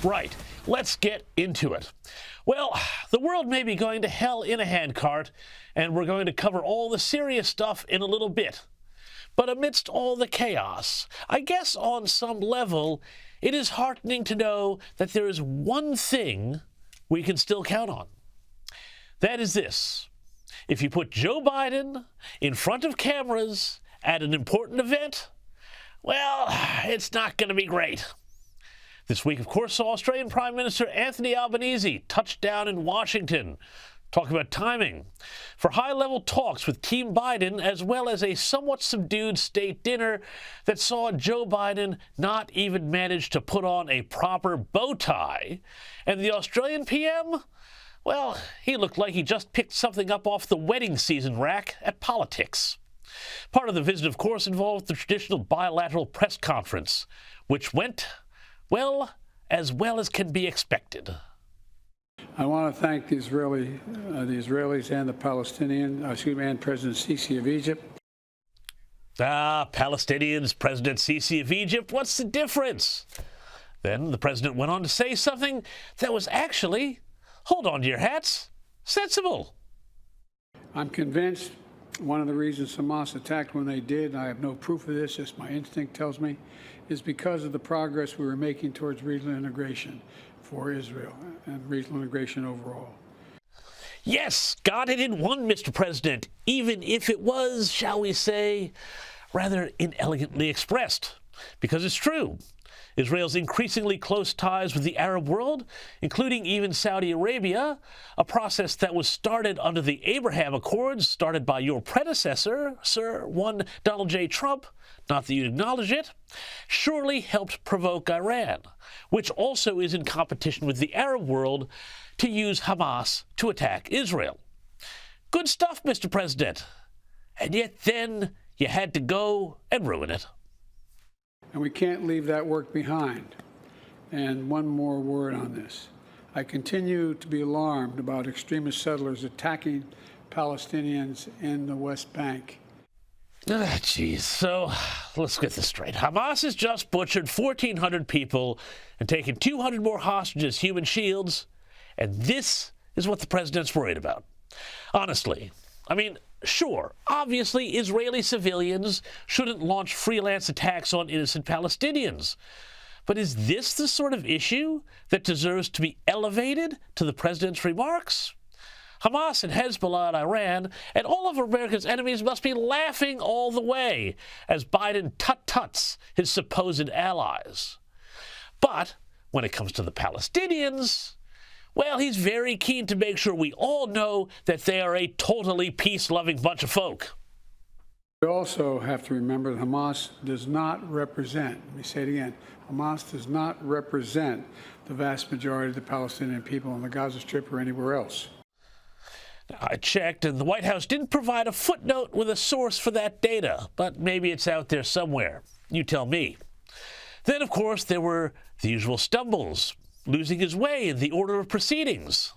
Right, let's get into it. Well, the world may be going to hell in a handcart, and we're going to cover all the serious stuff in a little bit. But amidst all the chaos, I guess on some level, it is heartening to know that there is one thing we can still count on. That is this: if you put Joe Biden in front of cameras at an important event, well, it's not going to be great. This week, of course, saw Australian Prime Minister Anthony Albanese touch down in Washington. Talk about timing. For high-level talks with Team Biden, as well as a somewhat subdued state dinner that saw Joe Biden not even manage to put on a proper bow tie. And the Australian PM? Well, he looked like he just picked something up off the wedding season rack at Politics. Part of the visit, of course, involved the traditional bilateral press conference, which went, well as can be expected. I want to thank the Israelis and the Palestinians, and President Sisi of Egypt. Palestinians, President Sisi of Egypt, what's the difference? Then the president went on to say something that was actually, hold on to your hats, sensible. I'm convinced one of the reasons Hamas attacked when they did, and I have no proof of this, just my instinct tells me, is because of the progress we were making towards regional integration for Israel and regional integration overall. Yes, got it in one, Mr. President, even if it was, shall we say, rather inelegantly expressed. Because it's true. Israel's increasingly close ties with the Arab world, including even Saudi Arabia, a process that was started under the Abraham Accords, started by your predecessor, Sir one Donald J. Trump, not that you'd acknowledge it, surely helped provoke Iran, which also is in competition with the Arab world to use Hamas to attack Israel. Good stuff, Mr. President. And yet then you had to go and ruin it. And we can't leave that work behind. And one more word on this. I continue to be alarmed about extremist settlers attacking Palestinians in the West Bank. Geez. So let's get this straight. Hamas has just butchered 1,400 people and taken 200 more hostages, human shields, and this is what the president's worried about. Honestly, I mean, sure, obviously Israeli civilians shouldn't launch freelance attacks on innocent Palestinians. But is this the sort of issue that deserves to be elevated to the president's remarks? Hamas and Hezbollah and Iran and all of America's enemies must be laughing all the way as Biden tut-tuts his supposed allies. But when it comes to the Palestinians, well, he's very keen to make sure we all know that they are a totally peace-loving bunch of folk. We also have to remember that Hamas does not represent, let me say it again, Hamas does not represent the vast majority of the Palestinian people on the Gaza Strip or anywhere else. I checked, and the White House didn't provide a footnote with a source for that data, but maybe it's out there somewhere. You tell me. Then, of course, there were the usual stumbles, losing his way in the order of proceedings.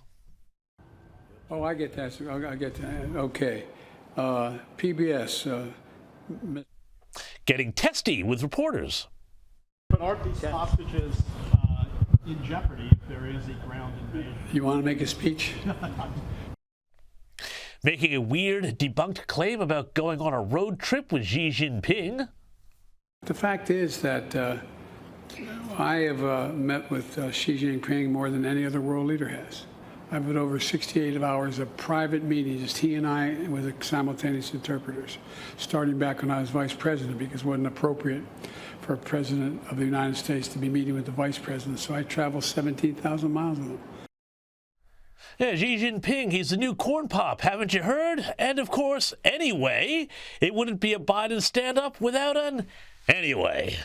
Oh, I get that. I get that. Okay. PBS. Getting testy with reporters. But aren't these hostages in jeopardy if there is a ground invasion? You want to make a speech? Making a weird, debunked claim about going on a road trip with Xi Jinping. The fact is that I have met with Xi Jinping more than any other world leader has. I've had over 68 hours of private meetings, just he and I with simultaneous interpreters, starting back when I was vice president, because it wasn't appropriate for a president of the United States to be meeting with the vice president. So I traveled 17,000 miles with him. Yeah, Xi Jinping, he's the new corn pop, haven't you heard? And of course, anyway, it wouldn't be a Biden stand-up without an anyway.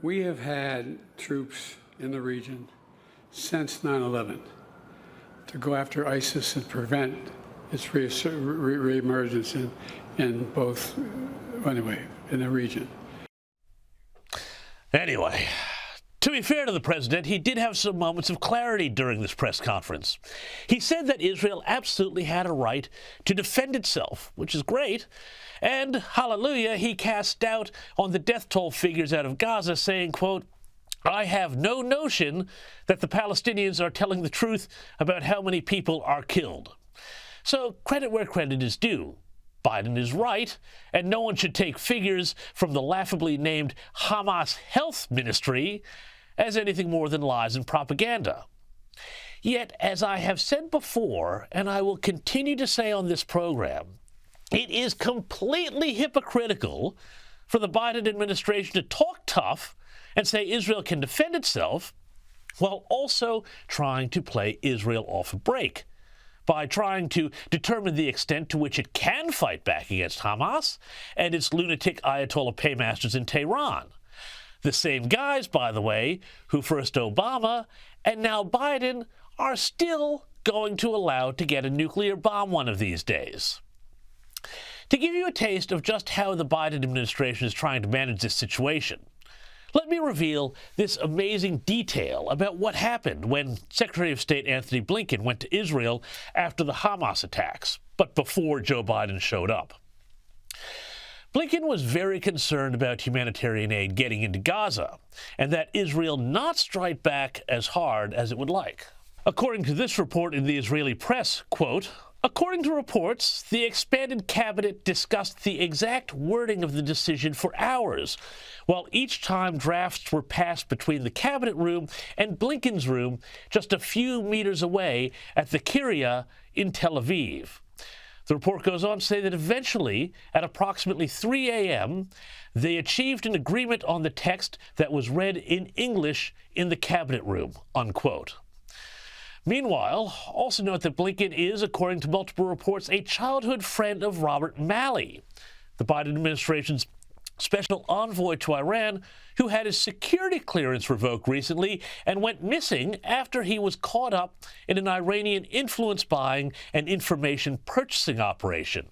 We have had troops in the region since 9/11 to go after ISIS and prevent its reemergence in both, anyway, in the region. Anyway, to be fair to the president, he did have some moments of clarity during this press conference. He said that Israel absolutely had a right to defend itself, which is great, and, hallelujah, he cast doubt on the death toll figures out of Gaza, saying, quote, I have no notion that the Palestinians are telling the truth about how many people are killed. So credit where credit is due. Biden is right, and no one should take figures from the laughably named Hamas Health Ministry as anything more than lies and propaganda. Yet, as I have said before, and I will continue to say on this program, it is completely hypocritical for the Biden administration to talk tough and say Israel can defend itself while also trying to play Israel off a break by trying to determine the extent to which it can fight back against Hamas and its lunatic Ayatollah paymasters in Tehran. The same guys, by the way, who first Obama and now Biden are still going to allow to get a nuclear bomb one of these days. To give you a taste of just how the Biden administration is trying to manage this situation, let me reveal this amazing detail about what happened when Secretary of State Antony Blinken went to Israel after the Hamas attacks, but before Joe Biden showed up. Blinken was very concerned about humanitarian aid getting into Gaza, and that Israel not strike back as hard as it would like. According to this report in the Israeli press, quote, according to reports, the expanded cabinet discussed the exact wording of the decision for hours, while each time drafts were passed between the cabinet room and Blinken's room just a few meters away at the Kiryat in Tel Aviv. The report goes on to say that eventually, at approximately 3 a.m., they achieved an agreement on the text that was read in English in the cabinet room, unquote. Meanwhile, also note that Blinken is, according to multiple reports, a childhood friend of Robert Malley, the Biden administration's special envoy to Iran, who had his security clearance revoked recently and went missing after he was caught up in an Iranian influence buying and information purchasing operation,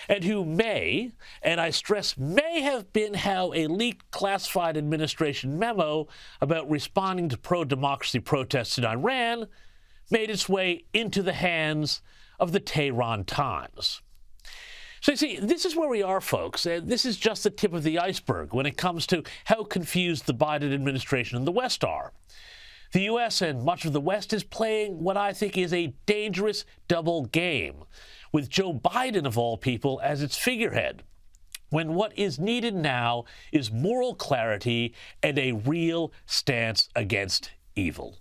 and who may, and I stress may, have been how a leaked classified administration memo about responding to pro-democracy protests in Iran made its way into the hands of the Tehran Times. So you see, this is where we are, folks. This is just the tip of the iceberg when it comes to how confused the Biden administration and the West are. The U.S. and much of the West is playing what I think is a dangerous double game, with Joe Biden, of all people, as its figurehead, when what is needed now is moral clarity and a real stance against evil.